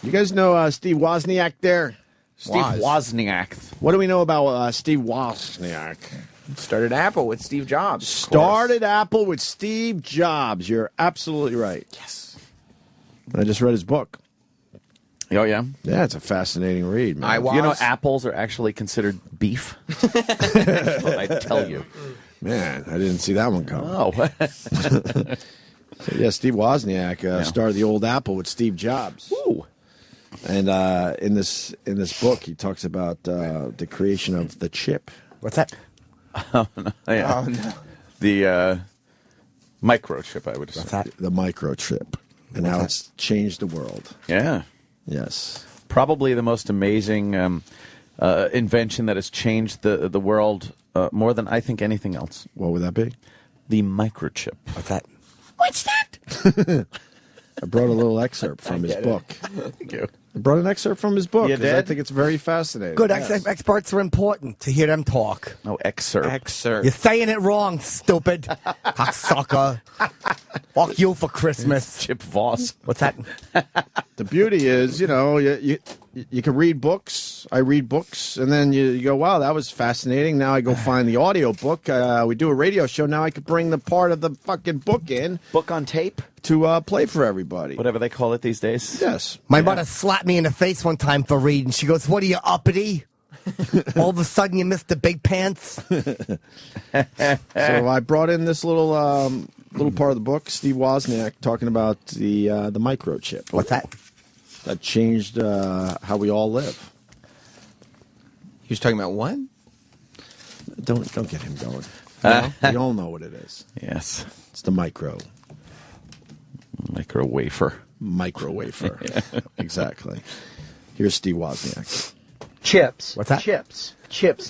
You guys know Steve Wozniak there? Steve Wozniak. What do we know about Steve Wozniak? Started Apple with Steve Jobs. Started Apple with Steve Jobs. You're absolutely right. Yes. I just read his book. Oh, yeah? Yeah, it's a fascinating read, man. You know, apples are actually considered beef? That's what I tell you. Man, I didn't see that one coming. Oh. So, yeah, Steve Wozniak started the old Apple with Steve Jobs. Ooh. And in this book, he talks about the creation of the chip. What's that? Oh, no. Yeah. Oh, no. The microchip, I would say. What's that? The microchip. And how it's changed the world. Yeah. Yes. Probably the most amazing invention that has changed the world more than I think anything else. What would that be? The microchip. What's that? What's that? I brought a little excerpt from his book. Thank you. I brought an excerpt from his book You because I did? think it's very fascinating. Good. Yes. Experts are important to hear them talk. No, excerpt. You're saying it wrong, stupid. Cocksucker. Fuck you for Christmas. Chip Voss. What's that? The beauty is, you know, you can read books. I read books, and then you go, wow, that was fascinating. Now I go find the audio book. We do a radio show. Now I could bring the part of the fucking book in. Book on tape? To play for everybody. Whatever they call it these days. Yes. My mother slapped me in the face one time for reading. She goes, "What are you, uppity? All of a sudden you missed the big pants?" So I brought in this little part of the book, Steve Wozniak, talking about the microchip. What's that? That changed how we all live. He was talking about what? Don't get him going. We all know what it is. Yes. It's the micro wafer. Exactly. Here's Steve Wozniak. Chips. What's that? Chips.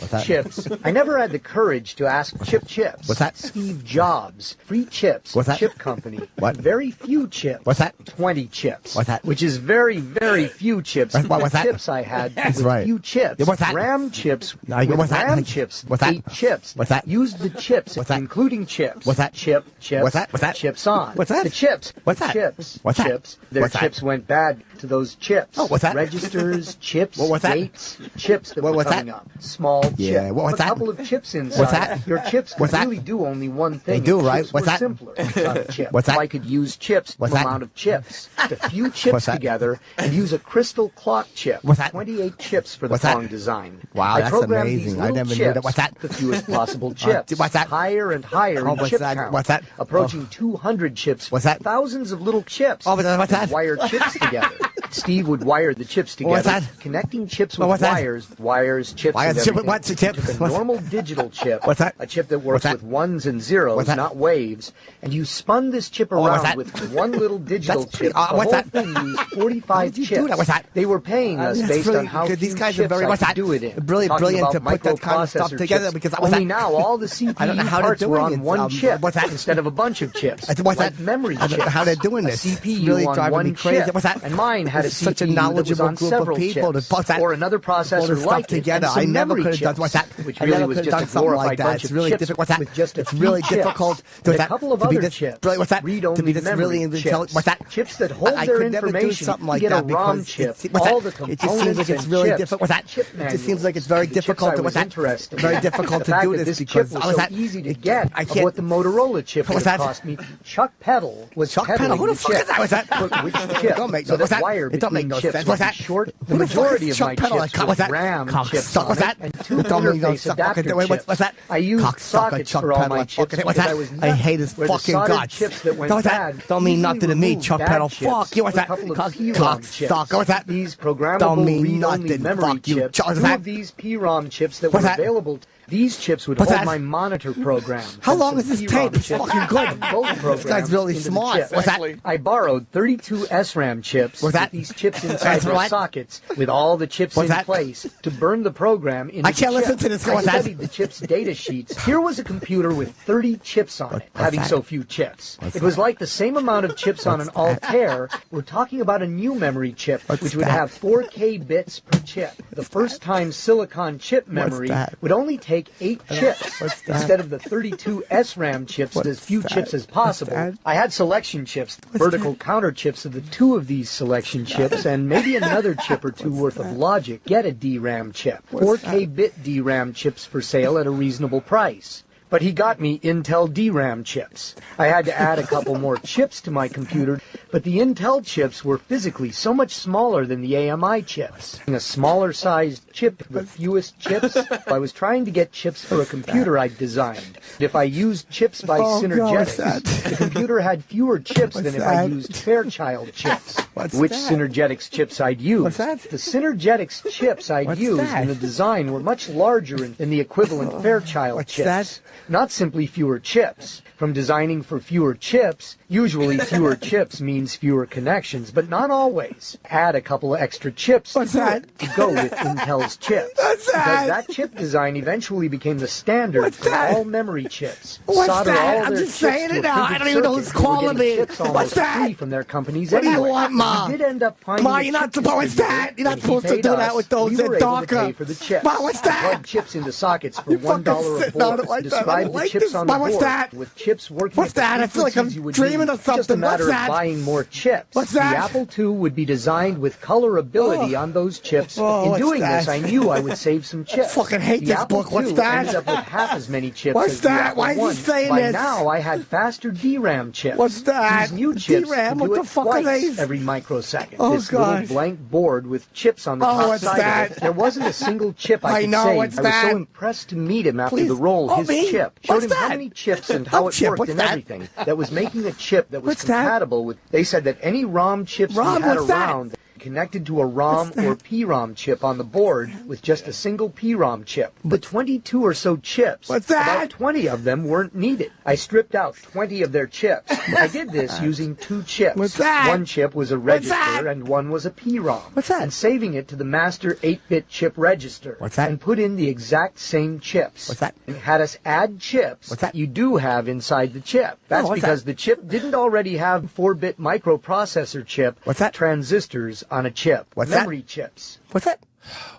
What's that? Chips. I never had the courage to ask Chips. What's that? Steve Jobs. Free chips. What's that? Chip company. What? Very few chips. What's that? 20 chips. What's that? Which is very, very few chips. What's The that? chips I had That's with right. few chips. Yeah, what's that? Ram chips. No, with what's that? Ram chips. What's that? 8 chips. What's that? Used the chips, What's that? including chips. What's that? Chips. What's that? What's that? Chips on. What's that? The chips. What's that? Chips. What's that? Chips. Their What's that? chips went bad to those chips. Oh, what's that? Registers, chips, What's that? dates, chips that were What's coming that? up. Small Yeah, chip. what's a that? couple of chips inside. What's that? Your chips What's could that? really do only one thing. They do, If right? chips What's were that? simpler inside a chip. What's that? So I could use chips, What's the that? amount of chips, a few chips What's that? together, and use a crystal clock chip. What's that? 28 chips for the What's that? Pong design. Wow, I that's programmed amazing. These I little never knew chips, that. What's that? The fewest possible chips. What's that? Higher and higher Oh, in what's chip that? count. What's that? Approaching 200 chips. What's that? Thousands of little chips. Oh, but what's that? Wire chips together. Steve would wire the chips together. What's that? Connecting chips Oh, with what's that? wires, chips, Wires, and chip- everything. what's a chip? He took a What's- normal digital chip. What's that? A chip that What's works that? with ones and zeros, What's that? not waves. And you spun this chip Oh, what's around that? with one little digital That's pretty- chip. The what's whole that? thing used How 45 did you chips. do that? What's that? They were paying us That's based really on how good. few These guys are chips very I what's could that? do it in. Really Talking brilliant to about put that kind of stuff microprocessor together chips. because what's Only that? now all the CPU I don't know how they're parts were doing on it. one chip What's that? instead of a bunch of chips. What's like that? memory I don't know chips. how they're doing this. A It's CPU really on driving one me crazy. chip. What's that? And mine had a This is such a CPU that was knowledgeable on group of several people chips. to put that- Or another all processor this stuff like it, together. and some I never memory could have done chips, what's that? which I really never was could have just done a something glorified like that. bunch It's of really chips difficult. What's that? with just a It's few really chips. difficult And a that- couple of to be other this chips. brilliant. What's that? Read-only To be this really memory intelligent. chips. What's that? Chips that hold I their could never do information. something You like get a that ROM because chip. what's All that? the It just seems like it's components really and difficult. What's that? chip It just seems like it's manuals. very The chips difficult I to was what's that? interested Very in. difficult The to fact do that this chip because was what's so that? easy to get. I Of can't. what the Motorola chip would What's have that? cost me. Chuck Peddle was Chuck Peddle? peddling Who the the fuck chip. is that? What's that? But which chip? Don't make so no- what's that that? wire It don't make between no chips sense. would What's be that? short. Who The the fuck majority is of Chuck my Peddle? chips What's was that? RAM Cock chips suck. on What's it, that? and two Don't make no interface sense. adapter What's chips. that? I used Cock sucker, sockets Chuck for all Peddle. my chips What's because that? I was I hate his where the fucking soldered guts. chips that went What's bad that? Don't mean easily nothing to me, removed Chuck bad Peddle. chips Fuck you. What's with that? a couple of Cock PROM chips. sucker. What's that? These Don't programmable mean read-only nothing. memory Fuck you. chips. What's Two that? of these PROM chips that What's were that? available. These chips would What's hold that? my monitor program. How and long some is this PROM tape? It's chips fucking good. and both This programs guy's really into the smart. chip. What's that? I borrowed 32 SRAM chips What's that? with these chips inside That's their what? sockets with all the chips What's in that? place to burn the program into I can't the chip. listen to this. I What's that? studied the chip's data sheets. Here was a computer with 30 chips on it, having that? so few chips. What's It was that? like the same amount of chips on an Altair. We're talking about a new memory chip, What's which would that? have 4K bits per chip. The first time silicon chip memory that? would only take take 8 chips instead of the 32 SRAM chips, as few chips as possible. I had selection chips, vertical counter chips of the 2 of these selection chips, and maybe another chip or 2 worth of logic. Get a DRAM chip. 4K bit DRAM chips for sale at a reasonable price. But he got me Intel DRAM chips. I had to add a couple more chips to my computer, but the Intel chips were physically so much smaller than the AMI chips. A smaller sized chip with fewest chips. I was trying to get chips for a computer I'd designed. If I used chips by Synergetics, the computer had fewer chips than if I used Fairchild chips. Which Synergetics chips I'd use? The Synergetics chips I'd used in the design were much larger than the equivalent Fairchild chips. Not simply fewer chips. From designing for fewer chips, usually fewer chips means fewer connections, but not always. Add a couple of extra chips to go with Intel's chips. Because that chip design eventually became the standard for all memory chips. Solder all I'm their just chips saying to a it now. I printed don't even know circuit. who's They were calling getting me. chips almost free from their companies What do anyway. you want, Ma? We did end up finding Ma, a you're not chip supposed. What's distributor, that? You're not and he supposed to paid do us. that with those We that were able to darker. pay for the chips. Ma, what's that? Plug chips into sockets for You $1 fucking a sitting on board. it like that. I Describe don't the like chips this. on Ma, the what's board that? with chips working What's at the that? I feel like I'm frequencies you would dreaming need. of something. Just a matter What's of that? buying more chips. What's that? The Apple II would be designed with colorability on those chips. Oh, In doing what's this, that? I knew I would save some chips. fucking hate the this Apple book. What's II that? ended up with half as many chips What's as the that? Apple Why is he I. saying By this? now, I had faster DRAM chips. What's that? These new chips DRAM? could do What it the fuck are twice these? every microsecond. Oh, this God. little blank board with chips on the Oh, top what's side that? of it. There wasn't a single chip I I could know, save. what's I was that? so impressed to meet him after Please. the roll. Oh, His me? chip showed What's him how that? many chips and how Oh, it chip, worked what's and that? everything. That was making a chip that was What's that? compatible with. They said that any ROM chips ROM, we had what's that? around connected to a ROM What's that? or PROM chip on the board with just a single PROM chip. The 22 or so chips, What's that? about 20 of them weren't needed. I stripped out 20 of their chips. I did this using 2 chips. What's that? One chip was a What's that? register and one was a PROM. What's that? And saving it to the master 8-bit chip register. What's that? And put in the exact same chips. What's that? And had us add chips What's that? you do have inside the chip. That's what's because that? the chip didn't already have 4-bit microprocessor chip. What's that? Transistors on a chip. What's that? Memory chips. What's that?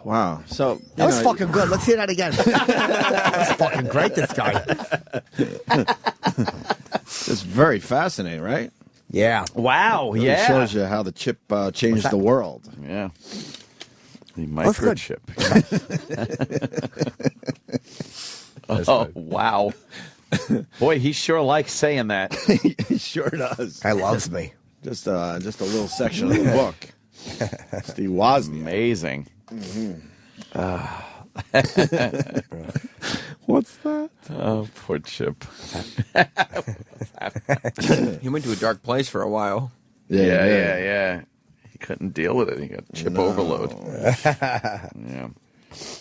Wow. So That was fucking good. Let's hear that again. That was fucking great, this guy. It's very fascinating, right? Yeah. Wow. It Yeah. shows you how the chip changed that? the world. Yeah. The That's good. microchip. Oh, wow. Boy, he sure likes saying that. He sure does. Guy loves me. Just a little section of the book. Steve Wozniak. Amazing. What's that? Oh, poor Chip. He went to a dark place for a while. Yeah. He couldn't deal with it. He got chip overload. Yeah.